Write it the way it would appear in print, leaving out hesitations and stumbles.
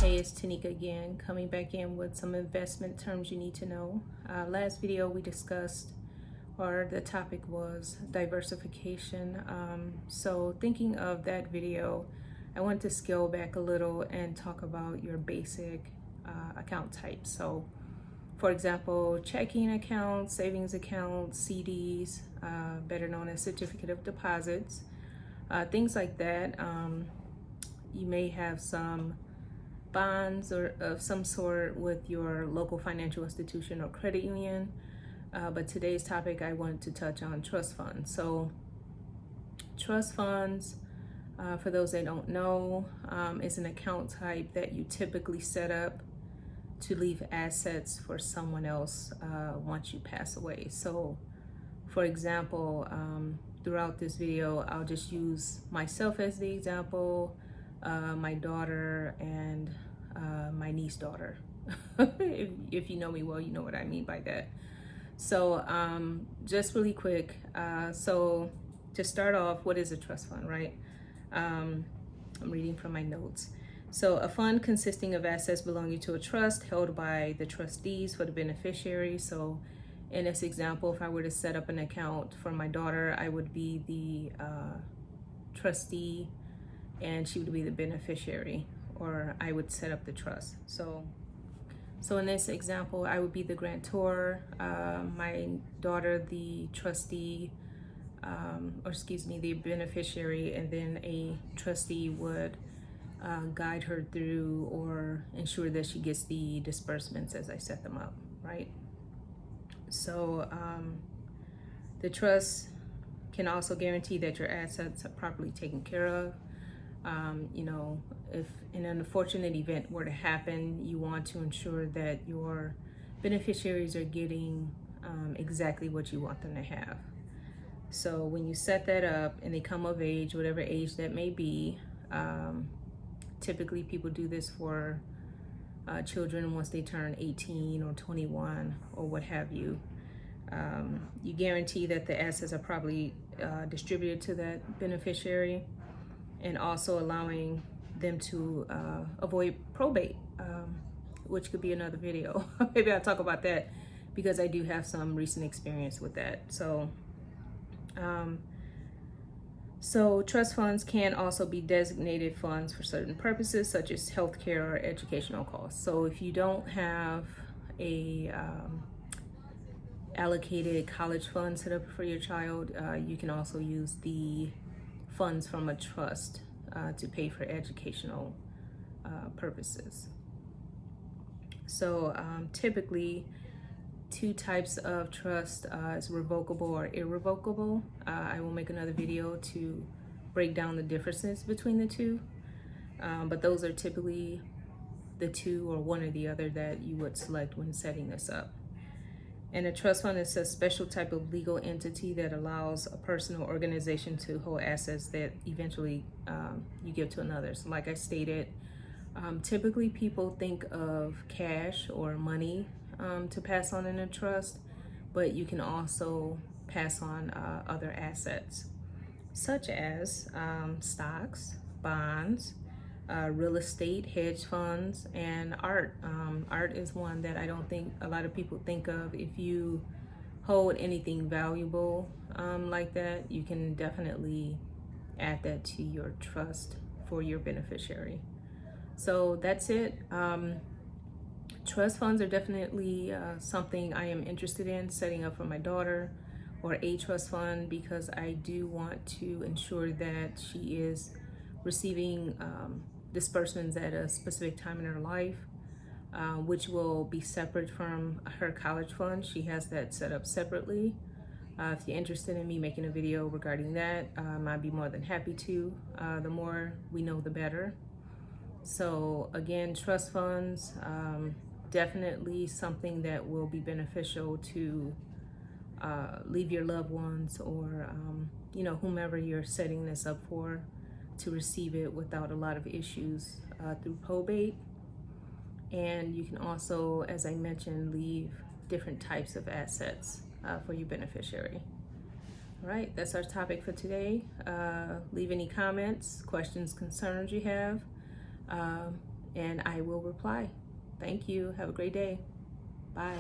Hey, it's Tanika again, coming back in with some investment terms you need to know. Last video we discussed, or the topic was diversification. So thinking of that video, I want to scale back a little and talk about your basic account types. So for example, checking accounts, savings accounts, CDs, better known as certificate of deposits, things like that. You may have some bonds or of some sort with your local financial institution or credit union. But today's topic, I wanted to touch on trust funds. So trust funds, for those that don't know, is an account type that you typically set up to leave assets for someone else once you pass away. So for example, throughout this video, I'll just use myself as the example, my daughter, and my niece daughter. if you know me well, you know what I mean by that. So just really quick, so to start off, what is a trust fund, right? I'm reading from my notes. So a fund consisting of assets belonging to a trust held by the trustees for the beneficiary. So in this example, if I were to set up an account for my daughter, I would be the trustee and she would be the beneficiary, or I would set up the trust. So in this example, I would be the grantor, my daughter the trustee, the beneficiary, and then a trustee would guide her through or ensure that she gets the disbursements as I set them up, right? So the trust can also guarantee that your assets are properly taken care of. If an unfortunate event were to happen, you want to ensure that your beneficiaries are getting exactly what you want them to have. So when you set that up and they come of age, whatever age that may be, typically people do this for children once they turn 18 or 21 or what have you. You guarantee that the assets are probably distributed to that beneficiary, and also allowing them to avoid probate, which could be another video. Maybe I'll talk about that because I do have some recent experience with that. So trust funds can also be designated funds for certain purposes, such as healthcare or educational costs. So if you don't have a allocated college fund set up for your child, you can also use the funds from a trust to pay for educational purposes. So typically, two types of trust is revocable or irrevocable. I will make another video to break down the differences between the two, but those are typically the two or one or the other that you would select when setting this up. And a trust fund is a special type of legal entity that allows a person or organization to hold assets that eventually you give to another. So like I stated, typically people think of cash or money to pass on in a trust, but you can also pass on other assets, such as stocks, bonds, real estate, hedge funds, and art. Art is one that I don't think a lot of people think of. If you hold anything valuable like that, you can definitely add that to your trust for your beneficiary. So that's it. Trust funds are definitely something I am interested in setting up for my daughter, or a trust fund, because I do want to ensure that she is receiving disbursements at a specific time in her life, which will be separate from her college fund. She has that set up separately. If you're interested in me making a video regarding that, I'd be more than happy to. The more we know, the better. So again, trust funds, definitely something that will be beneficial to leave your loved ones or whomever you're setting this up for, to receive it without a lot of issues through probate. And you can also, as I mentioned, leave different types of assets for your beneficiary. All right, that's our topic for today. Leave any comments, questions, concerns you have, and I will reply. Thank you. Have a great day. Bye.